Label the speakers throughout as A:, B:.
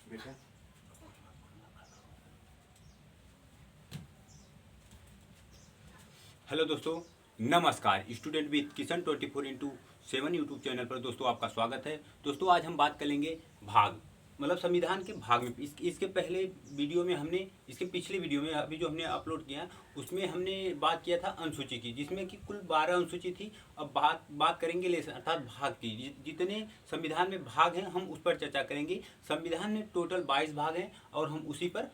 A: बेटा
B: हेलो दोस्तों, नमस्कार। Student with Kishan 24/7 YouTube channel पर दोस्तों आपका स्वागत है। दोस्तों आज हम बात करेंगे भाग, मतलब संविधान के भाग में। इसके पहले वीडियो में हमने, इसके पिछले वीडियो में अभी जो हमने अपलोड किया उसमें हमने बात किया था अनुसूची की, जिसमें कि कुल 12 अनुसूची थी। अब बात करेंगे लेसन अर्थात भाग की। जितने संविधान में भाग हैं हम उस पर चर्चा करेंगे। संविधान में टोटल 22 भाग हैं और हम उसी पर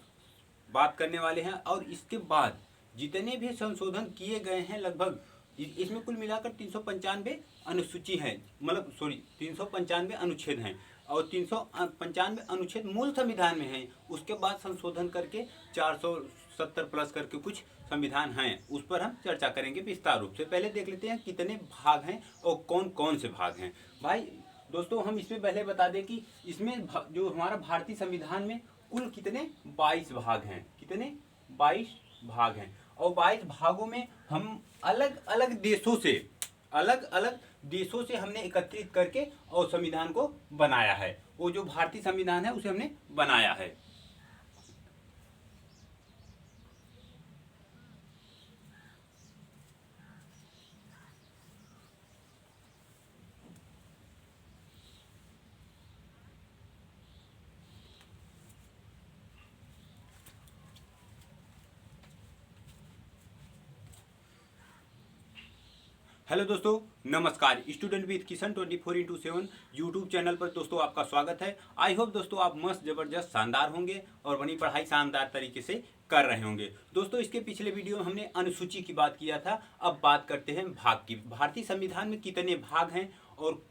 B: बात करने वाले हैं। और इसके बाद जितने भी संशोधन किए गए हैं, लगभग इसमें कुल मिलाकर 395 अनुसूची हैं, मतलब सॉरी 395 अनुच्छेद हैं और 395 अनुच्छेद मूल संविधान में हैं। उसके बाद संशोधन करके 470 प्लस करके कुछ संविधान हैं, उस पर हम चर्चा करेंगे विस्तार रूप से। पहले देख लेते हैं कितने भाग हैं और कौन कौन से भाग हैं। भाई दोस्तों, हम इसमें पहले बता दें कि इसमें जो हमारा भारतीय संविधान में कुल कितने 22 भाग हैं। कितने 22 भाग हैं। और 22 भागों में हम अलग अलग देशों से हमने एकत्रित करके और संविधान को बनाया है। वो जो भारतीय संविधान है उसे हमने बनाया है। हेलो दोस्तों, नमस्कार। Student with Kishan 24/7 YouTube channel पर दोस्तों आपका स्वागत है। आई होप दोस्तों आप मस्त जबरदस्त शानदार होंगे और अपनी पढ़ाई शानदार तरीके से कर रहे होंगे। दोस्तों इसके पिछले वीडियो में हमने अनुसूची की बात किया था। अब बात करते हैं भाग की। भारतीय संविधान में कितने भाग हैं और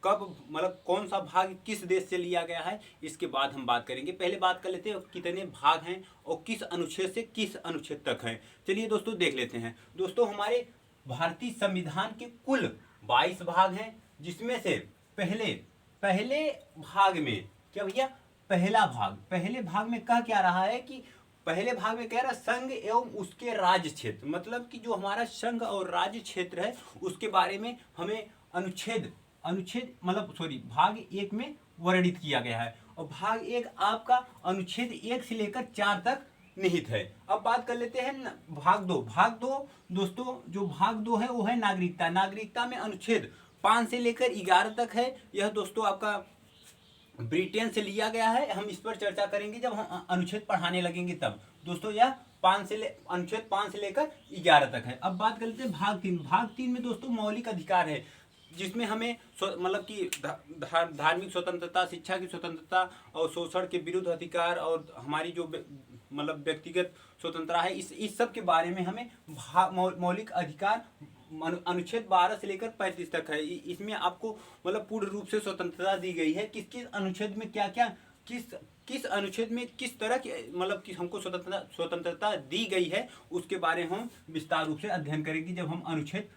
B: कब, मतलब कौन सा भाग किस देश से लिया गया है, इसके बाद हम बात करेंगे। पहले बात कर लेते हैं कितने भाग हैं और किस अनुच्छेद से किस अनुच्छेद तक हैं। चलिए दोस्तों देख लेते हैं। दोस्तों हमारे भारतीय संविधान के कुल 22 भाग हैं, जिसमें से पहले भाग में क्या भैया, पहले भाग में कह क्या रहा है कि पहले भाग में कह रहा संघ एवं उसके राज्य क्षेत्र, मतलब कि जो हमारा संघ और राज्य क्षेत्र है उसके बारे में हमें अनुच्छेद मतलब सॉरी भाग 1 में वर्णित किया गया है। और भाग 1 आपका अनुच्छेद 1 से लेकर 4 तक निहित है। अब बात कर लेते हैं भाग 2। भाग 2 दोस्तों, जो भाग 2 है वो है नागरिकता में अनुच्छेद 5 से लेकर 11 तक है। यह दोस्तों आपका ब्रिटेन से लिया गया है। हम इस पर चर्चा करेंगे जब हम अनुच्छेद पढ़ाने लगेंगे तब। दोस्तों यह अनुच्छेद 5 से लेकर 11 तक है। अब बात कर लेते हैं भाग 3। भाग 3 में दोस्तों मौलिक अधिकार है, जिसमें हमें मतलब कि धार्मिक स्वतंत्रता, शिक्षा की स्वतंत्रता और शोषण के विरुद्ध अधिकार और हमारी जो मतलब व्यक्तिगत स्वतंत्रता है, इस सब के बारे में हमें मौलिक अधिकार अनुच्छेद 12 से लेकर 35 तक है। इसमें आपको मतलब पूर्ण रूप से स्वतंत्रता दी गई है। किस किस अनुच्छेद में क्या क्या, किस अनुच्छेद में किस तरह की मतलब कि हमको स्वतंत्रता दी गई है, उसके बारे में हम विस्तार रूप से अध्ययन करेंगे जब हम अनुच्छेद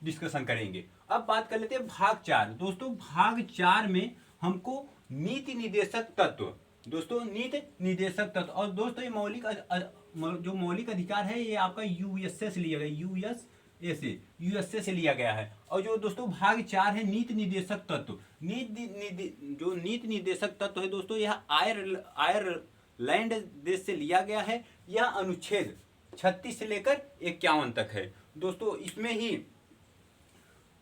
B: डिस्कशन करेंगे। अब बात कर लेते हैं भाग 4। दोस्तों भाग 4 में हमको नीति निर्देशक तत्व, दोस्तों नीति निर्देशक तत्व, और दोस्तों ये मौलिक अधिकार है, ये आपका यूएसए से लिया गया, यूएसए से लिया गया है। और जो दोस्तों भाग 4 है नीति निर्देशक तत्व, जो नीति निर्देशक तत्व है दोस्तों, यह आयरलैंड देश से लिया गया है। यह अनुच्छेद 36 से लेकर 51 तक है। दोस्तों इसमें ही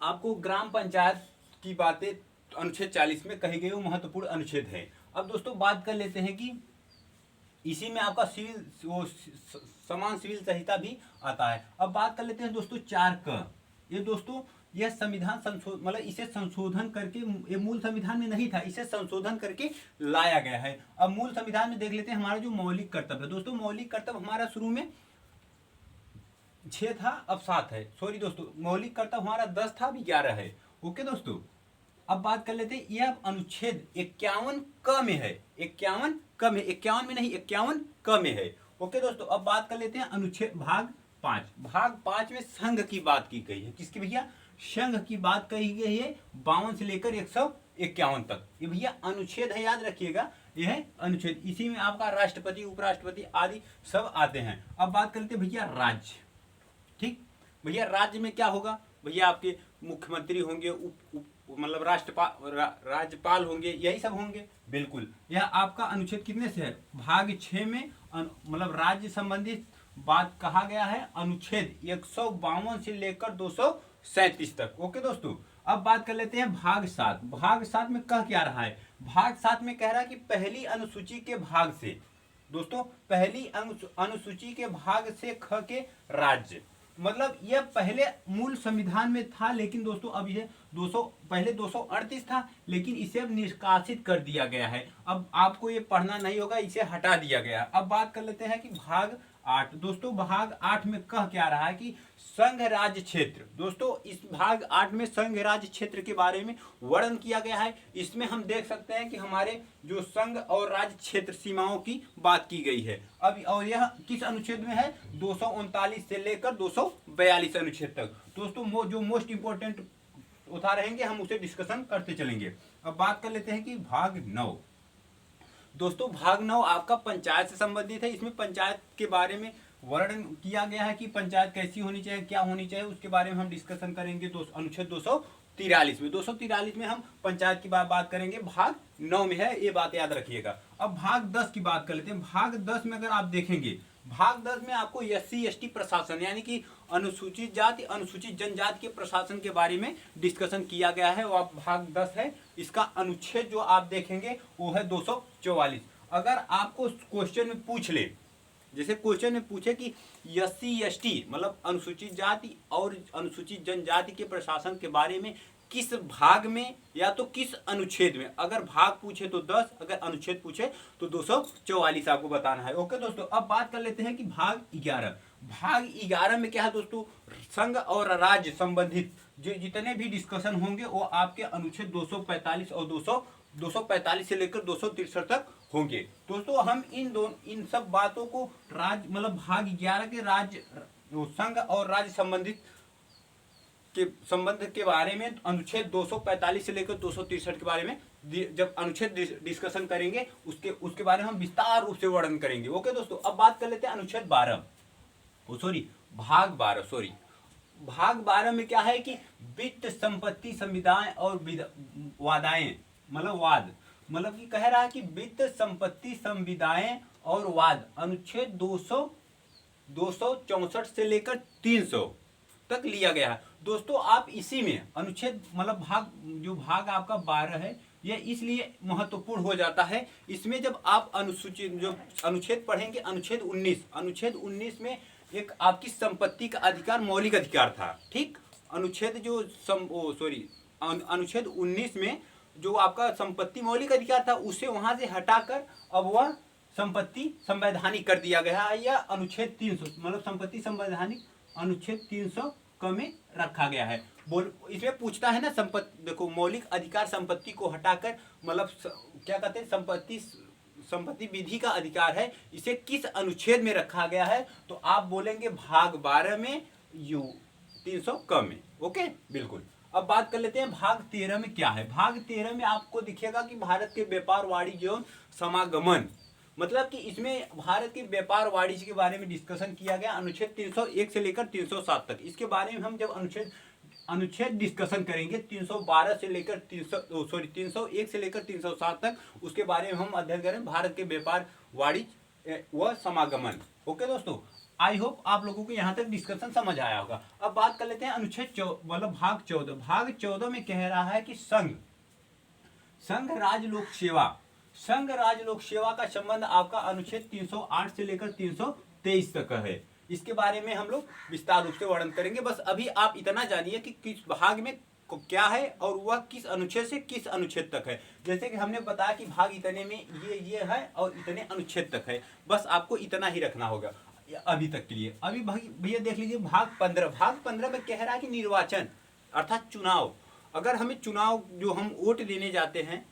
B: आपको ग्राम पंचायत की बातें अनुच्छेद 40 में कही गई, वो महत्वपूर्ण अनुच्छेद है। अब दोस्तों बात कर लेते हैं कि इसी में आपका समान सिविल संहिता भी आता है। अब बात कर लेते हैं दोस्तों 4 क। ये दोस्तों यह संविधान मतलब इसे संशोधन करके, ये मूल संविधान में नहीं था, इसे संशोधन करके लाया गया है। अब मूल संविधान में देख लेते हैं हमारा जो मौलिक कर्तव्य है। दोस्तों मौलिक कर्तव्य हमारा शुरू में 6 था, अब 7 है। सॉरी दोस्तों, मौलिक कर्तव्य हमारा 10 था, अभी 11 है। ओके दोस्तों, अब बात कर लेते हैं, यह अनुच्छेद 51 क में है। 51 क में, 51 में नहीं, 51 क में है। ओके दोस्तों, अब बात कर लेते हैं अनुच्छेद भाग 5। भाग 5 में संघ की बात की गई है। किसकी भैया, संघ की बात कही गई है 52 से लेकर 151 तक। ये भैया अनुच्छेद है, याद रखिएगा, यह है अनुच्छेद। इसी में आपका राष्ट्रपति, उपराष्ट्रपति आदि सब आते हैं। अब बात कर लेते हैं भैया राज्य। ठीक भैया, राज्य में क्या होगा भैया, आपके मुख्यमंत्री होंगे, मतलब राज्यपाल होंगे, यही सब होंगे। बिल्कुल, यह आपका अनुच्छेद कितने से है? भाग 6 में मतलब राज्य संबंधित बात कहा गया है, अनुच्छेद 152 से लेकर 237 तक। ओके दोस्तों, अब बात कर लेते हैं भाग 7। भाग 7 में कह क्या रहा है? भाग 7 में कह रहा है कि पहली अनुसूची के भाग से, दोस्तों पहली अनुसूची के भाग से ख के राज्य, मतलब यह पहले मूल संविधान में था, लेकिन दोस्तों अब यह 200 पहले 238 था, लेकिन इसे अब निष्कासित कर दिया गया है। अब आपको ये पढ़ना नहीं होगा, इसे हटा दिया गया। अब बात कर लेते हैं कि भाग 8। दोस्तों भाग 8 में कह क्या रहा है कि संघ राज्य क्षेत्र। दोस्तों इस भाग 8 में संघ राज्य क्षेत्र के बारे में वर्णन किया गया है। इसमें हम देख सकते हैं कि हमारे जो संघ और राज्य क्षेत्र सीमाओं की बात की गई है। अब और यह किस अनुच्छेद में है? 239 से लेकर 242 अनुच्छेद तक। दोस्तों जो मोस्ट इंपोर्टेंट उठा रहेंगे हम उसे डिस्कशन करते चलेंगे। अब बात कर लेते हैं कि भाग 9। दोस्तों भाग 9 आपका पंचायत से संबंधित है। इसमें पंचायत के बारे में वर्णन किया गया है कि पंचायत कैसी होनी चाहिए, क्या होनी चाहिए, उसके बारे में हम डिस्कशन करेंगे। अनुच्छेद 243 में 243 में हम पंचायत की बात करेंगे, भाग 9 में है, ये बात याद रखिएगा। अब भाग 10 की बात कर लेते हैं। भाग 10 में अगर आप देखेंगे, भाग 10 में आपको SC/ST प्रशासन यानी कि अनुसूचित जाति अनुसूचित जनजाति के प्रशासन के बारे में डिस्कशन किया गया है। वो आप भाग 10 है, इसका अनुच्छेद जो आप देखेंगे वो है 244। अगर आपको क्वेश्चन में पूछ ले, जैसे क्वेश्चन में पूछे कि SC/ST मतलब अनुसूचित जाति और अनुसूचित जनजाति के प्रशासन के बारे में किस भाग में या तो किस अनुच्छेद में, अगर भाग पूछे तो 10, अगर अनुच्छेद पूछे तो 244 आपको बताना है। ओके दोस्तों, अब बात कर लेते हैं कि भाग 11। भाग 11 में क्या है दोस्तों? संघ और राज्य संबंधित जो जितने भी डिस्कशन होंगे वो आपके अनुच्छेद 245 और 245 से लेकर 263 तक होंगे। दोस्तों हम इन सब बातों को राज्य मतलब भाग 11 के राज्य संघ और राज्य संबंधित के संबंध के बारे में अनुच्छेद 245 से लेकर 263 के बारे में जब अनुच्छेद डिस्कशन करेंगे उसके बारे में हम विस्तार रूप से वर्णन करेंगे। ओके दोस्तों, अब बात कर लेते हैं अनुच्छेद 12 भाग 12 भाग 12 में क्या है कि वित्त संपत्ति संविदाएं और वादाएं मतलब कि कह रहा है कि वित्त संपत्ति संविदाएं और वाद अनुच्छेद 264 से लेकर 300 तक लिया गया है। दोस्तों आप इसी में अनुच्छेद मतलब भाग आपका 12 है, यह इसलिए महत्वपूर्ण हो जाता है। इसमें जब आप अनुच्छेद पढ़ेंगे, अनुच्छेद 19 में एक आपकी संपत्ति का अधिकार मौलिक अधिकार था, ठीक। अनुच्छेद 19 में जो आपका संपत्ति मौलिक अधिकार था उसे वहां से हटाकर अब वह संपत्ति संवैधानिक कर दिया गया है, या अनुच्छेद 300 मतलब संपत्ति संवैधानिक अनुच्छेद 300 में रखा गया है। इसमें पूछता है ना, देखो मौलिक अधिकार संपत्ति को हटाकर मतलब क्या कहते हैं, संपत्ति विधि का अधिकार है, इसे किस अनुच्छेद में रखा गया है? तो आप बोलेंगे भाग 12 में 300 में। ओके बिल्कुल। अब बात कर लेते हैं भाग 13 में क्या है। भाग 13 में आपको दिखेगा कि भारत के व्यापार वाणिज्य एवं समागमन, मतलब कि इसमें भारत के व्यापार वाणिज्य के बारे में डिस्कशन किया गया अनुच्छेद 301 से लेकर 307 तक। इसके बारे में हम जब अनुच्छेद डिस्कशन करेंगे 301 से लेकर 307 तक, उसके बारे में हम अध्ययन करें भारत के व्यापार वाणिज्य व समागमन। ओके दोस्तों, आई होप आप लोगों को यहाँ तक डिस्कशन समझ आया होगा। अब बात कर लेते हैं अनुच्छेद मतलब भाग 14। भाग 14 में कह रहा है कि संघ राज्य लोक सेवा का संबंध आपका अनुच्छेद 308 से लेकर 323 तक है। इसके बारे में हम लोग विस्तार रूप से वर्णन करेंगे। बस अभी आप इतना जानिए कि किस भाग में क्या है और वह किस अनुच्छेद से किस अनुच्छेद तक है। जैसे कि हमने बताया कि भाग इतने में ये है और इतने अनुच्छेद तक है, बस आपको इतना ही रखना होगा अभी तक के लिए। अभी भैया देख लीजिए भाग 15 में कह रहा है कि निर्वाचन अर्थात चुनाव। अगर हमें चुनाव जो हम वोट देने जाते हैं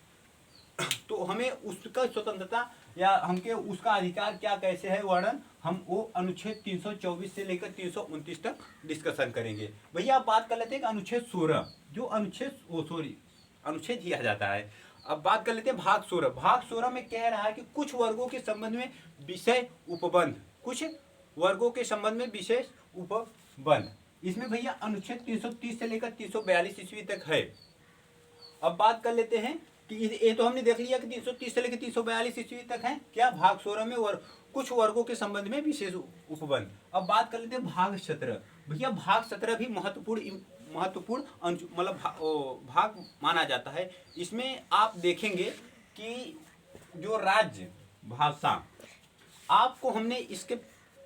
B: तो हमें उसका स्वतंत्रता या हमके उसका अधिकार क्या कैसे है वर्णन हम वो अनुच्छेद 324 से लेकर 329 तक डिस्कशन करेंगे। भैया आप बात कर लेते हैं अनुच्छेद 16 जो अनुच्छेद ही आ जाता है। अब बात कर लेते हैं भाग 16। भाग 16 में कह रहा है कि कुछ वर्गों के संबंध में विषय उपबंध, इसमें भैया अनुच्छेद 330 से लेकर 342 ईस्वी तक है। अब बात कर लेते हैं कि ये तो हमने देख लिया कि 330 से लेकर 342 ईस्वी तक है क्या भाग 16 में और कुछ वर्गों के संबंध में विशेष उपबंध। अब बात कर लेते हैं भाग 17। भैया भाग 17 भी महत्वपूर्ण मतलब भाग माना जाता है। इसमें आप देखेंगे कि जो राज्य भाषा, आपको हमने इसके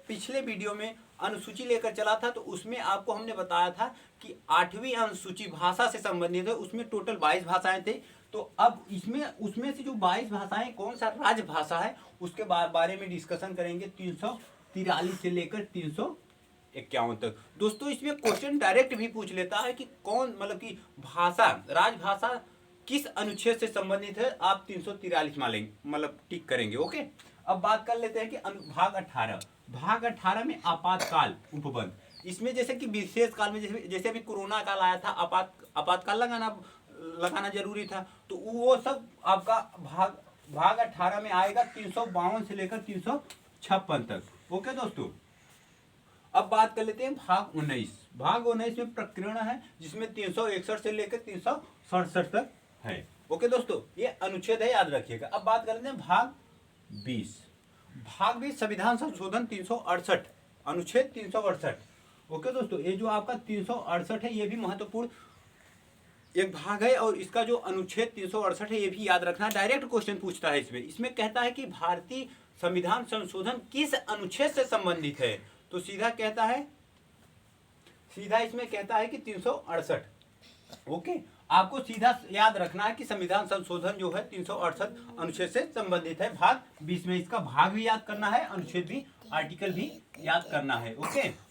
B: पिछले वीडियो में अनुसूची लेकर चला था, तो उसमें आपको हमने बताया था कि 8वीं अनुसूची भाषा से संबंधित है, उसमें टोटल 22 भाषाएं थे। तो अब इसमें उसमें से जो 22 भाषाएं कौन सा राजभाषा है उसके बारे में डिस्कशन करेंगे 343 से लेकर 351 तक। दोस्तों इसमें क्वेश्चन डायरेक्ट भी पूछ लेता है कि कौन मतलब कि भाषा राजभाषा किस अनुच्छेद से संबंधित है, आप 343 मालेंगे मतलब टिक करेंगे। ओके, अब बात कर लेते हैं कि भाग 18। भाग 18 में आपातकाल उपबंध। इसमें जैसे कि विशेष काल में जैसे अभी कोरोना काल आया था, आपातकाल लगाना जरूरी था, तो वो सब आपका भाग 18 में आएगा 352 से लेकर 356 तक। ओके दोस्तों, अब बात कर लेते हैं भाग 19। भाग 19 में प्रकरण है जिसमें 361 से लेकर 367 तक है। ओके दोस्तों, ये अनुच्छेद है, याद रखिएगा। अब बात कर लेते हैं भाग 20। भाग 20 संविधान संशोधन 368, अनुच्छेद 368। ओके दोस्तों, ये जो आपका 368 है ये भी महत्वपूर्ण एक भाग है, और इसका जो अनुच्छेद 368 है ये भी याद रखना। डायरेक्ट क्वेश्चन पूछता है इसमें कहता है कि भारतीय संविधान संशोधन किस अनुच्छेद से संबंधित है, तो सीधा इसमें कहता है कि 368। ओके, आपको सीधा याद रखना है कि संविधान संशोधन जो है 368 अनुच्छेद से संबंधित है। भाग 20 में इसका भाग भी याद करना है, अनुच्छेद भी, आर्टिकल भी याद करना है। ओके,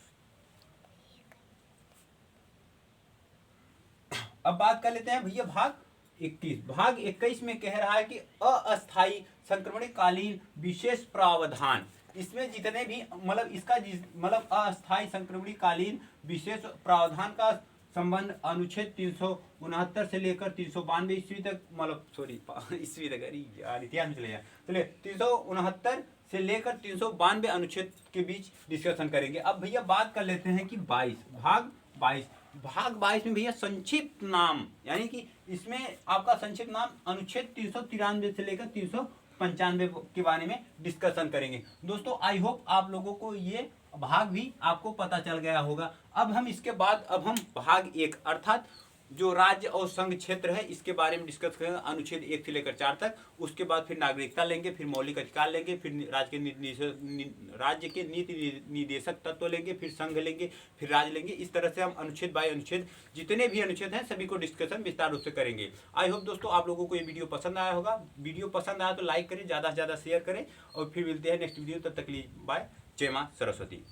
B: अब बात कर लेते हैं भैया भाग 21। भाग 21 में कह रहा है कि अस्थायी संक्रमणकालीन विशेष प्रावधान। इसमें जितने भी मतलब इसका मतलब अस्थायी संक्रमणकालीन विशेष प्रावधान का संबंध अनुच्छेद 369 से लेकर 392 ईस्वी तक, मतलब सॉरी ईस्वी तक इतिहास में चले जाए, चलिए 369 से लेकर 392 अनुच्छेद के बीच डिस्कशन करेंगे। अब भैया बात कर लेते हैं कि भाग 22 में भैया संक्षिप्त नाम, यानी कि इसमें आपका संक्षिप्त नाम अनुच्छेद 393 से लेकर 395 के बारे में डिस्कशन करेंगे। दोस्तों आई होप आप लोगों को ये भाग भी आपको पता चल गया होगा। अब हम इसके बाद हम भाग 1 अर्थात जो राज्य और संघ क्षेत्र है इसके बारे में डिस्कस करेंगे, अनुच्छेद 1 से लेकर 4 तक। उसके बाद फिर नागरिकता लेंगे, फिर मौलिक अधिकार लेंगे, फिर राज्य के नीति निदेशक तत्व लेंगे, फिर संघ लेंगे, फिर राज्य लेंगे। इस तरह से हम अनुच्छेद बाय अनुच्छेद जितने भी अनुच्छेद हैं सभी को डिस्कशन विस्तार रूप से करेंगे। आई होप दोस्तों आप लोगों को ये वीडियो पसंद आया होगा। वीडियो पसंद आया तो लाइक करें, ज़्यादा से ज़्यादा शेयर करें, और फिर मिलते हैं नेक्स्ट वीडियो। तब तक के लिए बाय। जय माँ सरस्वती।